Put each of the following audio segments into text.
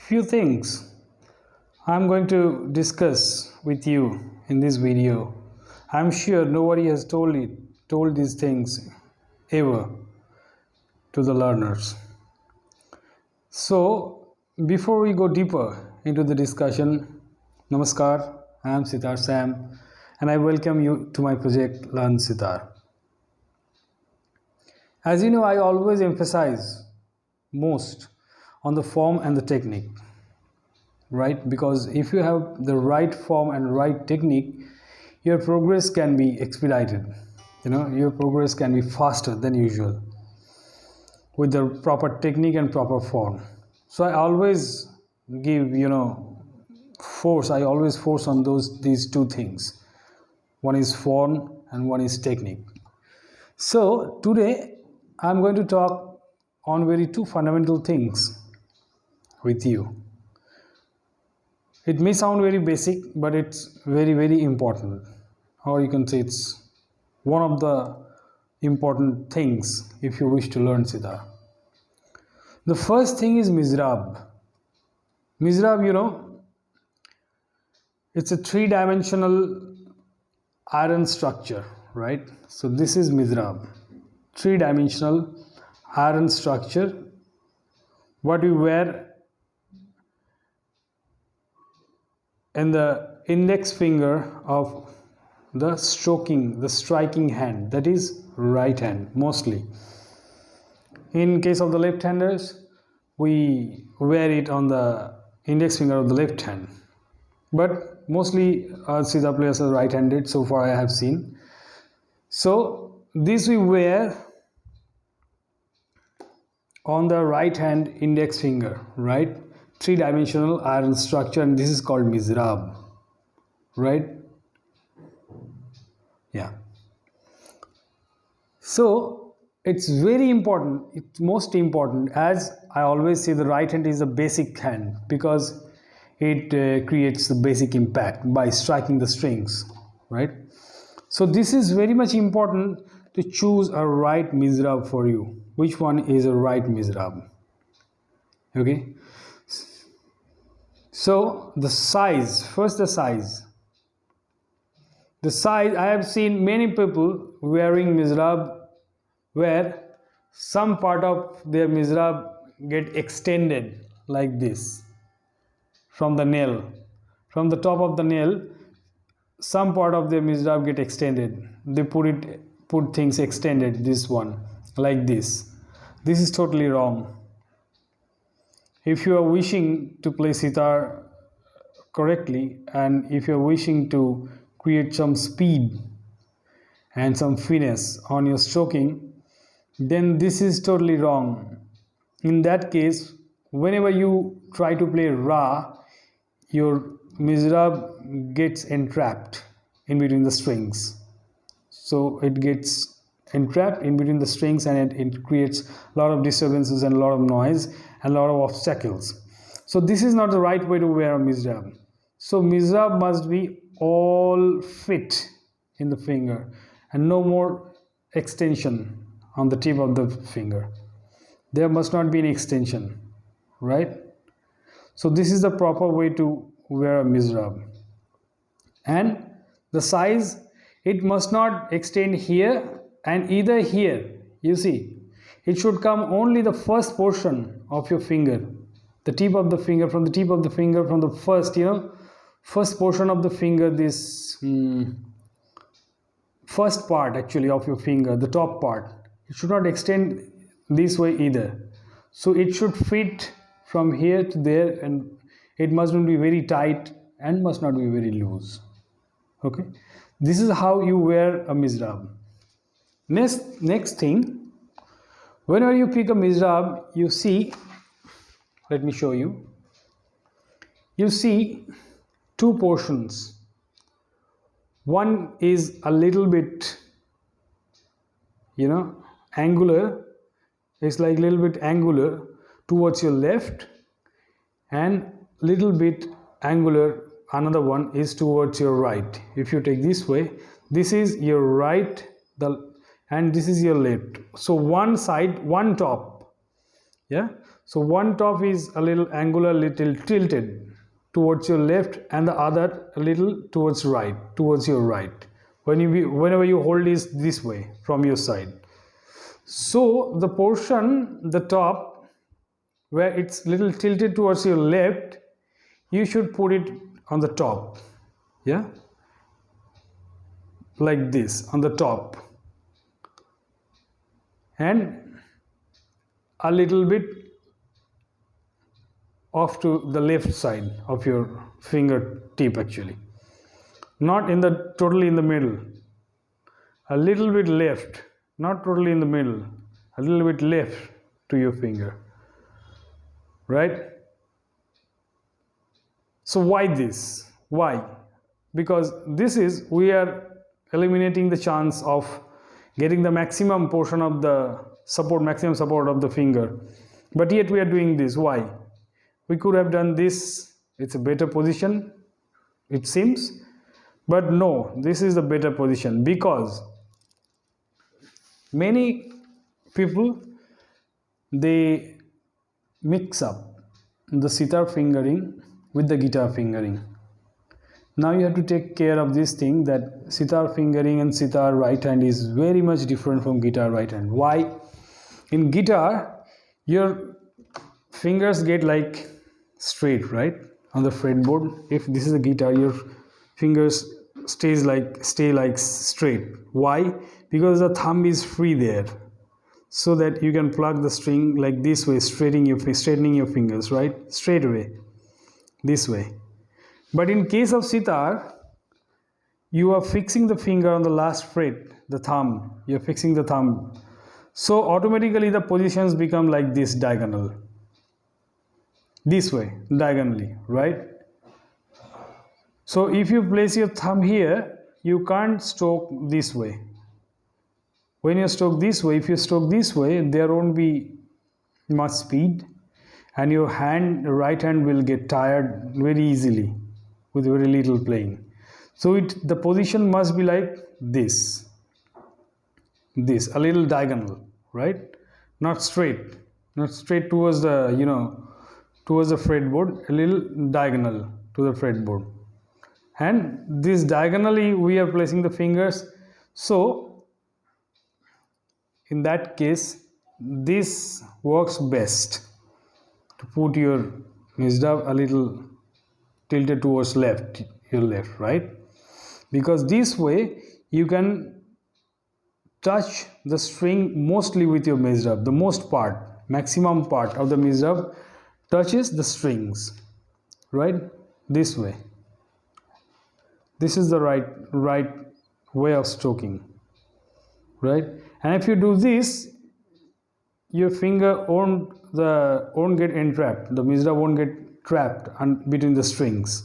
few things I'm going to discuss with you in this video. I'm sure nobody has told these things ever to the learners. So before we go deeper into the discussion, Namaskar, I am Sitar Sam and I welcome you to my project Learn Sitar. As you know, I always emphasize most on the form and the technique, right? Because if you have the right form and right technique, your progress can be expedited. Your progress can be faster than usual with the proper technique and proper form. So I always give force on these two things. One is form and one is technique. So today I'm going to talk on two fundamental things with you. It may sound very basic, but it's very important, or you can say it's one of the important things if you wish to learn Sitar. The first thing is Mizrub. Mizrub, it's a three-dimensional iron structure, right? So this is Mizrub, three-dimensional iron structure, what we wear in the index finger of the striking hand, that is right hand mostly. In case of the left-handers, we wear it on the index finger of the left hand, but mostly Sitar players are right-handed so far I have seen. So this we wear on the right hand index finger, right? Three-dimensional iron structure, and this is called Mizrub, right? Yeah. So it's very important, it's most important, as I always say, the right hand is the basic hand because it creates the basic impact by striking the strings, right? So this is very much important to choose a right Mizrub for you. Which one is a right Mizrub? Okay. So the size, first the size. The size, I have seen many people wearing Mizrub where some part of their Mizrub get extended like this from the nail. From the top of the nail, some part of their Mizrab get extended. They put things extended, this one, like this. This is totally wrong. If you are wishing to play sitar correctly, and if you are wishing to create some speed and some finesse on your stroking, then this is totally wrong. In that case, whenever you try to play Ra, your Mizrab gets entrapped in between the strings. So it gets entrapped in between the strings and it creates a lot of disturbances and a lot of noise and a lot of obstacles. So this is not the right way to wear a Mizrab. So Mizrab must be all fit in the finger and no more extension on the tip of the finger. There must not be any extension, right? So this is the proper way to wear a Mizrab. And the size, it must not extend here and either here. You see, it should come only the first portion of your finger, the tip of the finger, from the tip of the finger, from the first portion of the finger, this first part actually of your finger, the top part. It should not extend this way either. So it should fit from here to there, and it must not be very tight and must not be very loose. Okay, this is how you wear a Mizrab. Next thing, whenever you pick a Mizrab, you see, let me show you. You see two portions. One is a little bit, angular. It's like a little bit angular towards your left, and little bit angular, another one is towards your right. If you take this way, this is your right, and this is your left. So one side, one top, yeah. So one top is a little angular, little tilted towards your left, and the other a little towards your right. Whenever you hold is this way from your side. So the portion, the top, where it's little tilted towards your left, you should put it on the top. Yeah, like this, on the top, and a little bit off to the left side of your fingertip, actually, not in the totally in the middle, a little bit left, not totally in the middle, a little bit left to your finger, right? So why this? Why? Because this is, we are eliminating the chance of getting the maximum portion of the support, maximum support of the finger, but yet we are doing this. Why? We could have done this, it's a better position, it seems, but no, this is the better position, because many people, they mix up the sitar fingering with the guitar fingering. Now you have to take care of this thing, that sitar fingering and sitar right hand is very much different from guitar right hand. Why? In guitar, your fingers get like straight, right, on the fretboard. If this is a guitar, your fingers stay like straight. Why? Because the thumb is free there, so that you can plug the string like this way, straightening your fingers, right, straight away, this way. But in case of sitar, you are fixing the finger on the last fret, the thumb, you're fixing the thumb, so automatically the positions become like this, diagonal, this way, diagonally, right? So if you place your thumb here, you can't stroke this way. When you stroke this way, if you stroke this way, there won't be much speed, and your right hand will get tired very easily with very little playing. So the position must be like this, a little diagonal, right? Not straight towards the towards the fretboard, a little diagonal to the fretboard, and this diagonally we are placing the fingers. So in that case, this works best, to put your Mizrub a little tilted towards your left, right? Because this way you can touch the string mostly with your Mizrub. The maximum part of the Mizrub touches the strings, right? This way. This is the right way of stroking, right? And if you do this, your finger won't get entrapped, the Mizrub won't get trapped between the strings,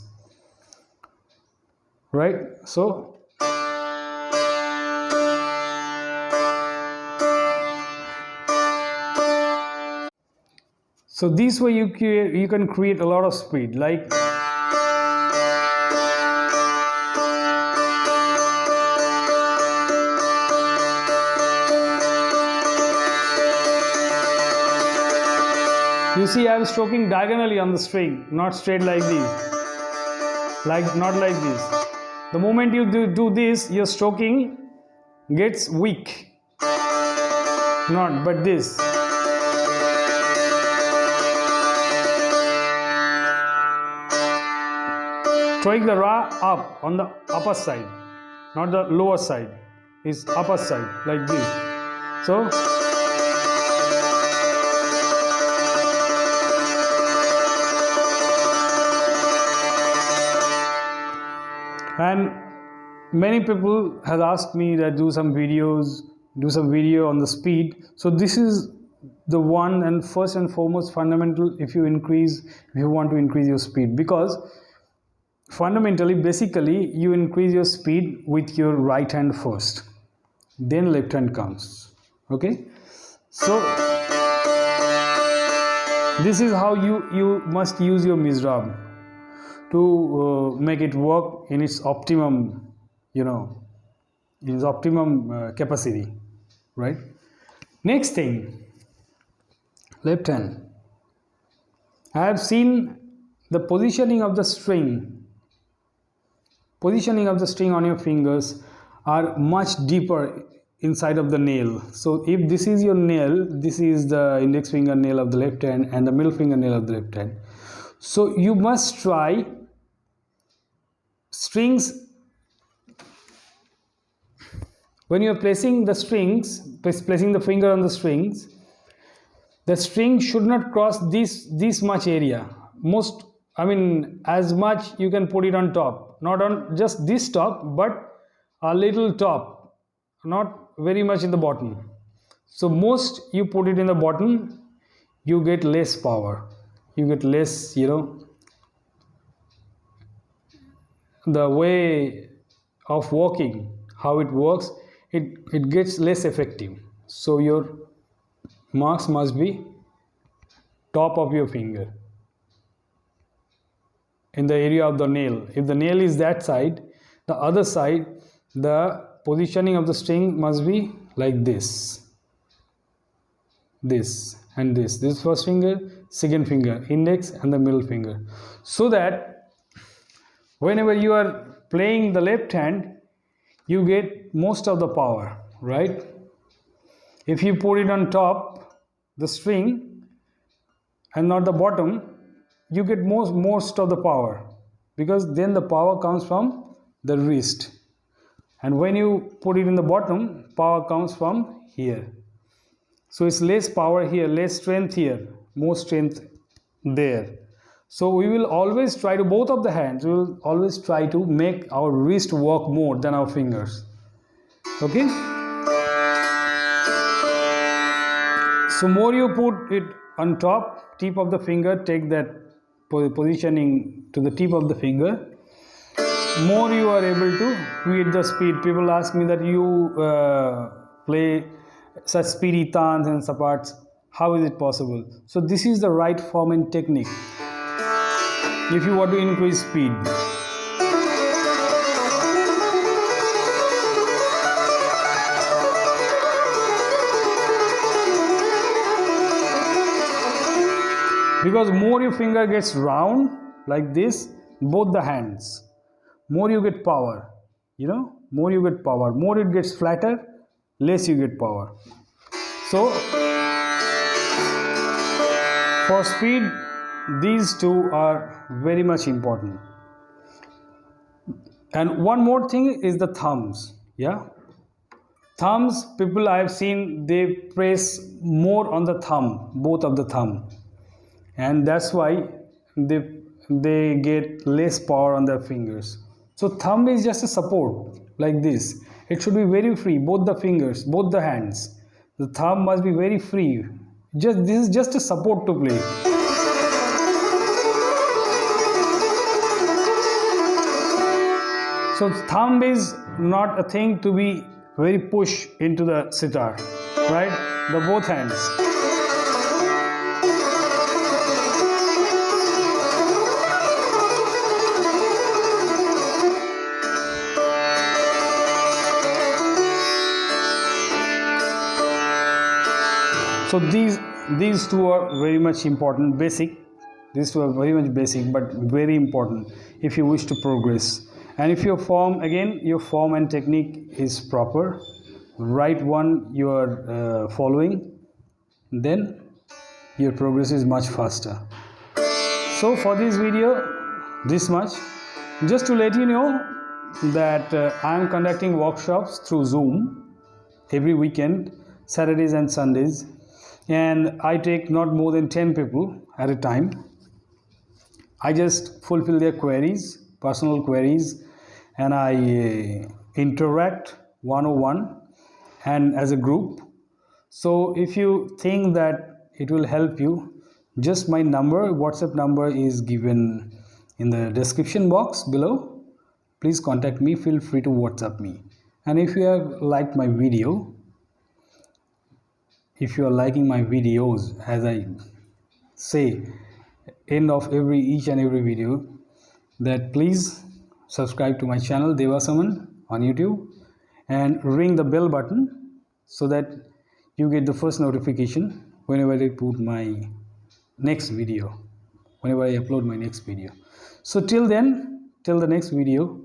right? So this way you can create a lot of speed, like you see, I am stroking diagonally on the string, not straight like this, not like this. The moment you do this, your stroking gets weak, but this. Throwing the Ra up on the upper side, not the lower side, is upper side, like this. So and many people have asked me that do some video on the speed. So this is the one and first and foremost fundamental if you want to increase your speed, because fundamentally, basically, you increase your speed with your right hand first, then left hand comes. Okay, so this is how you must use your Mizrub to make it work in its optimum, capacity, right? Next thing, left hand. I have seen the positioning of the string on your fingers are much deeper inside of the nail. So if this is your nail, this is the index fingernail of the left hand and the middle fingernail of the left hand. So you must try strings. When you are placing the strings, placing the finger on the strings, the string should not cross this much area. As much you can put it on top, not on just this top, but a little top, not very much in the bottom. So most you put it in the bottom, you get less power, you get less, the way of walking, how it works, it gets less effective. So your marks must be top of your finger, in the area of the nail. If the nail is that side, the other side, the positioning of the string must be like this and this first finger, second finger, index and the middle finger, so that whenever you are playing the left hand, you get most of the power, right? If you put it on top the string and not the bottom, you get most of the power, because then the power comes from the wrist, and when you put it in the bottom, power comes from here. So it's less power here, less strength here, more strength there. So we will always try to, both of the hands, we will always try to make our wrist work more than our fingers. Okay, so more you put it on top, tip of the finger, take that positioning to the tip of the finger, more you are able to create the speed. People ask me that you play such speedy tans and sapats, how is it possible? So this is the right form and technique if you want to increase speed. Because more your finger gets round like this, both the hands, more you get power, more you get power. More it gets flatter, less you get power. So for speed, these two are very much important. And one more thing is the thumbs. Thumbs, people I have seen, they press more on the thumb, both of the thumb, and that's why they get less power on their fingers. So thumb is just a support like this. It should be very free, both the fingers, both the hands. The thumb must be very free. This is just a support to play. So thumb is not a thing to be very push into the sitar, right? The both hands. So these two are very much important, basic. These two are very much basic, but very important if you wish to progress. And if your form and technique is proper, right one you are following, then your progress is much faster. So for this video, this much. Just to let you know that I am conducting workshops through Zoom every weekend, Saturdays and Sundays, and I take not more than 10 people at a time. I just fulfill their queries, personal queries, and I interact one-on-one and as a group. So if you think that it will help you, just my number, WhatsApp number is given in the description box below. Please contact me, feel free to WhatsApp me. And if you have liked my video, if you are liking my videos, as I say end of each and every video, that please subscribe to my channel Devasaman on YouTube and ring the bell button so that you get the first notification whenever I put my next video. whenever I upload my next video. So till then, till the next video,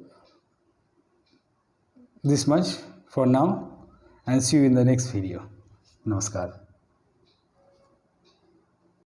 this much for now, and see you in the next video. Namaskar.